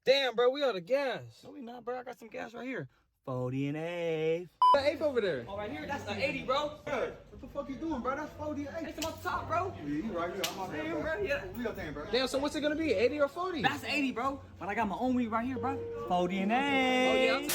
Damn, bro, we out of gas. No, we not, bro. I got some gas right here. 40 and 8. The eighth over there. Oh, right here? That's the 80, bro. Hey, what the fuck you doing, bro? That's 48. It's on top, bro. Yeah, you right here. I'm out there, Damn, bro. bro. Yeah. We up there, bro. Damn, so what's it gonna be? 80 or 40? That's 80, bro. But I got my own weed right here, bro. 40 and 8. Oh, yeah.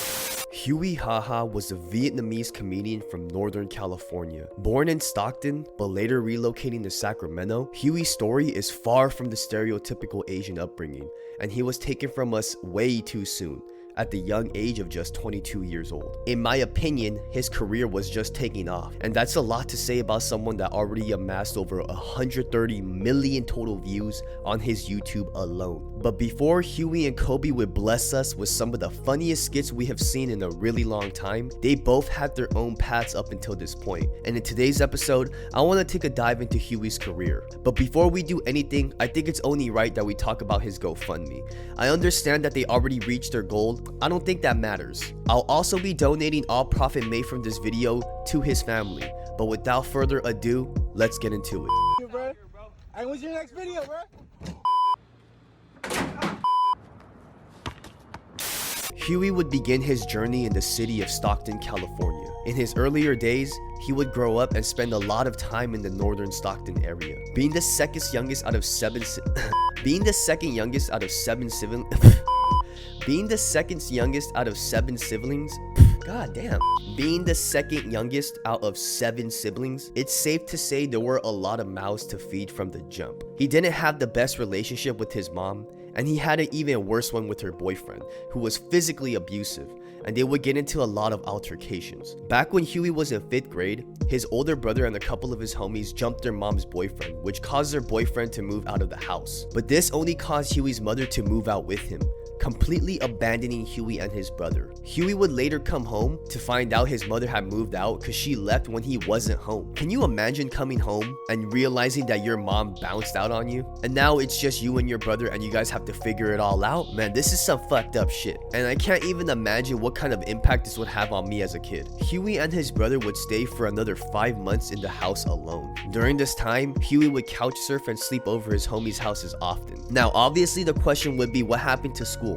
Huey Ha was a Vietnamese comedian from Northern California. Born in Stockton, but later relocating to Sacramento, Huey's story is far from the stereotypical Asian upbringing, and he was taken from us way too soon, at the young age of just 22 years old. In my opinion, his career was just taking off, and that's a lot to say about someone that already amassed over 130 million total views on his YouTube alone. But before Huey and Kobe would bless us with some of the funniest skits we have seen in a really long time, they both had their own paths up until this point. And in today's episode, I want to take a dive into Huey's career. But before we do anything, I think it's only right that we talk about his GoFundMe. I understand that they already reached their goal. I don't think that matters. I'll also be donating all profit made from this video to his family. But without further ado, let's get into it. Bro. Hey, when's your next video, bro? Huey would begin his journey in the city of Stockton, California. In his earlier days, he would grow up and spend a lot of time in the northern Stockton area. Being the second youngest out of seven siblings. Being the second youngest out of seven siblings. God damn. Being the second youngest out of 7 siblings, it's safe to say there were a lot of mouths to feed from the jump. He didn't have the best relationship with his mom, and he had an even worse one with her boyfriend, who was physically abusive, and they would get into a lot of altercations. Back when Huey was in 5th grade, his older brother and a couple of his homies jumped their mom's boyfriend, which caused their boyfriend to move out of the house. But this only caused Huey's mother to move out with him, completely abandoning Huey and his brother. Huey would later come home to find out his mother had moved out because she left when he wasn't home. Can you imagine coming home and realizing that your mom bounced out on you? And now it's just you and your brother and you guys have to figure it all out? Man, this is some fucked up shit. And I can't even imagine what kind of impact this would have on me as a kid. Huey and his brother would stay for another 5 months in the house alone. During this time, Huey would couch surf and sleep over his homies' houses often. Now, obviously the question would be, what happened to school?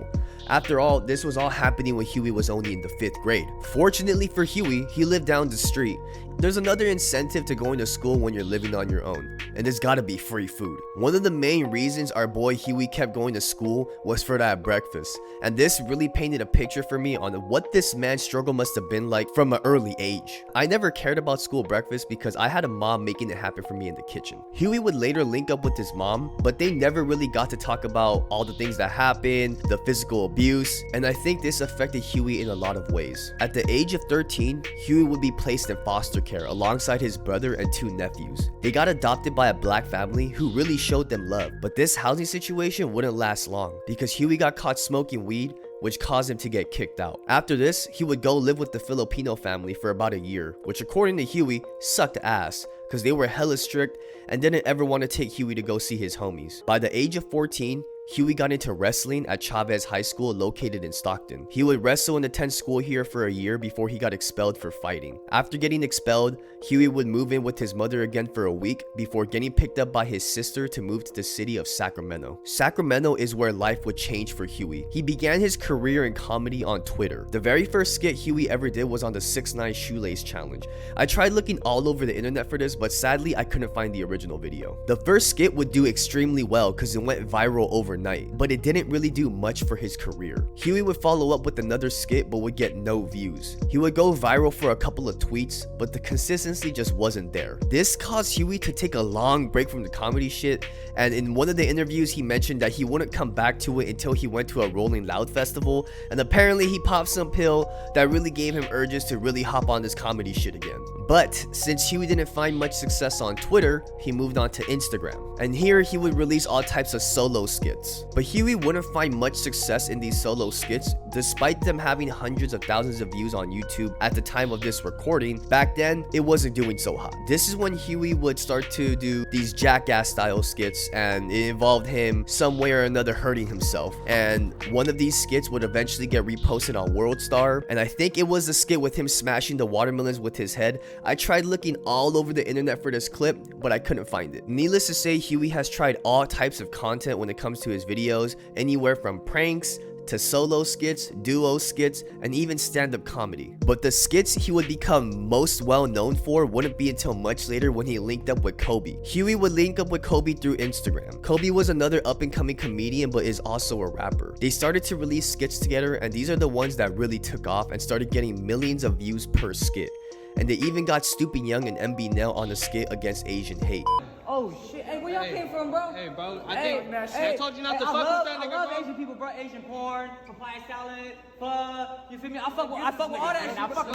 After all, this was all happening when Huey was only in the 5th grade. Fortunately for Huey, he lived down the street. There's another incentive to going to school when you're living on your own, and there's gotta be free food. One of the main reasons our boy Huey kept going to school was for that breakfast, and this really painted a picture for me on what this man's struggle must have been like from an early age. I never cared about school breakfast because I had a mom making it happen for me in the kitchen. Huey would later link up with his mom, but they never really got to talk about all the things that happened, the physical abuse, and I think this affected Huey in a lot of ways. At the age of 13, Huey would be placed in foster care alongside his brother and 2 nephews. They got adopted by a black family who really showed them love, but this housing situation wouldn't last long because Huey got caught smoking weed, which caused him to get kicked out. After this, he would go live with the Filipino family for about a year, which according to Huey sucked ass because they were hella strict and didn't ever want to take Huey to go see his homies. By the age of 14, Huey got into wrestling at Chavez High School located in Stockton. He would wrestle and attend school here for a year before he got expelled for fighting. After getting expelled, Huey would move in with his mother again for a week before getting picked up by his sister to move to the city of Sacramento. Sacramento is where life would change for Huey. He began his career in comedy on Twitter. The very first skit Huey ever did was on the 6ix9ine Shoelace Challenge. I tried looking all over the internet for this, but sadly I couldn't find the original video. The first skit would do extremely well because it went viral overnight, but it didn't really do much for his career. Huey would follow up with another skit but would get no views. He would go viral for a couple of tweets, but the consistency just wasn't there. This caused Huey to take a long break from the comedy shit, and in one of the interviews he mentioned that he wouldn't come back to it until he went to a Rolling Loud festival, and apparently he popped some pill that really gave him urges to really hop on this comedy shit again. But since Huey didn't find much success on Twitter, he moved on to Instagram, and here he would release all types of solo skits. But Huey wouldn't find much success in these solo skits, despite them having hundreds of thousands of views on YouTube at the time of this recording. Back then, it wasn't doing so hot. This is when Huey would start to do these jackass style skits, and it involved him some way or another hurting himself. And one of these skits would eventually get reposted on World Star, and I think it was the skit with him smashing the watermelons with his head. I tried looking all over the internet for this clip, but I couldn't find it. Needless to say, Huey has tried all types of content when it comes to his videos, anywhere from pranks to solo skits, duo skits, and even stand-up comedy. But the skits he would become most well known for wouldn't be until much later when he linked up with Kobe. Huey would link up with Kobe through Instagram. Kobe was another up-and-coming comedian but is also a rapper. They started to release skits together, and these are the ones that really took off and started getting millions of views per skit. And they even got Stupid Young and MB Nell on a skit against Asian hate. Oh shit! Hey, where y'all came from, bro? Hey, bro. I told you not to fuck with that nigga, I love bro. Asian people, bro. Asian porn, papaya salad, pho. You feel me? I fuck with all that shit. I fuck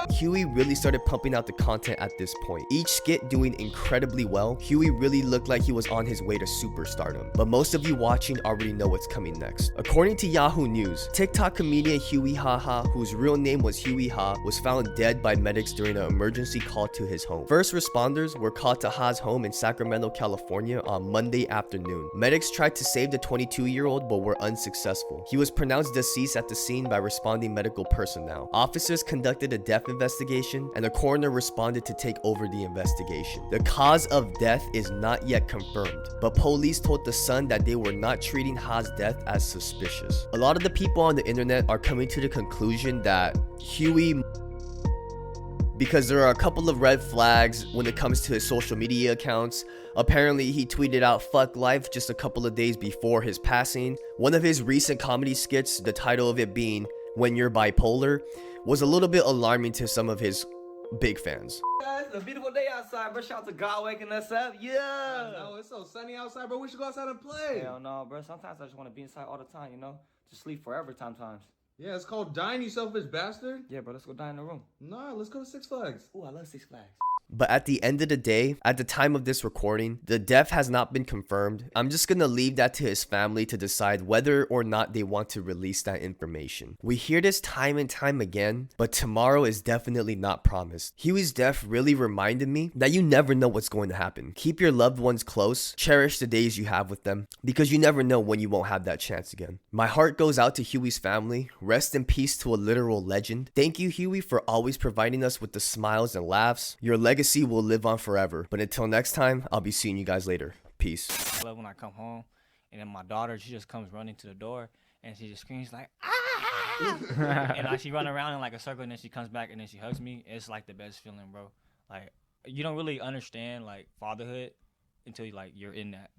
with Huey really started pumping out the content at this point. Each skit doing incredibly well. Huey really looked like he was on his way to superstardom. But most of you watching already know what's coming next. According to Yahoo News, TikTok comedian Huey Haha, whose real name was Huey Ha, was found dead by medics during an emergency call to his home. First responders were called to Ha's home in Sacramento, California on Monday afternoon. Medics tried to save the 22-year-old but were unsuccessful. He was pronounced deceased at the scene by responding medical personnel. Officers conducted a death investigation and the coroner responded to take over the investigation. The cause of death is not yet confirmed, but police told The Sun that they were not treating Ha's death as suspicious. A lot of the people on the internet are coming to the conclusion that Huey, because there are a couple of red flags when it comes to his social media accounts. Apparently, he tweeted out "fuck life" just a couple of days before his passing. One of his recent comedy skits, the title of it being "When You're Bipolar," was a little bit alarming to some of his big fans. Guys, it's a beautiful day outside, bro. Shout out to God waking us up. Yeah. No, it's so sunny outside, bro. We should go outside and play. Hell no, bro. Sometimes I just want to be inside all the time, you know? Just sleep forever sometimes. Yeah, it's called dying, you selfish bastard. Yeah, bro. Let's go die in the room. Nah, let's go to Six Flags. Ooh, I love Six Flags. But at the end of the day, at the time of this recording, the death has not been confirmed. I'm just gonna leave that to his family to decide whether or not they want to release that information. We hear this time and time again, but tomorrow is definitely not promised. Huey's death really reminded me that you never know what's going to happen. Keep your loved ones close, cherish the days you have with them, because you never know when you won't have that chance again. My heart goes out to Huey's family. Rest in peace to a literal legend. Thank you, Huey, for always providing us with the smiles and laughs. Your legacy will live on forever. But until next time, I'll be seeing you guys later. Peace. I love when I come home and then my daughter, she just comes running to the door and she just screams like, ah! And like she run around in like a circle and then she comes back and then she hugs me. It's like the best feeling, bro. Like you don't really understand like fatherhood until like you're in that.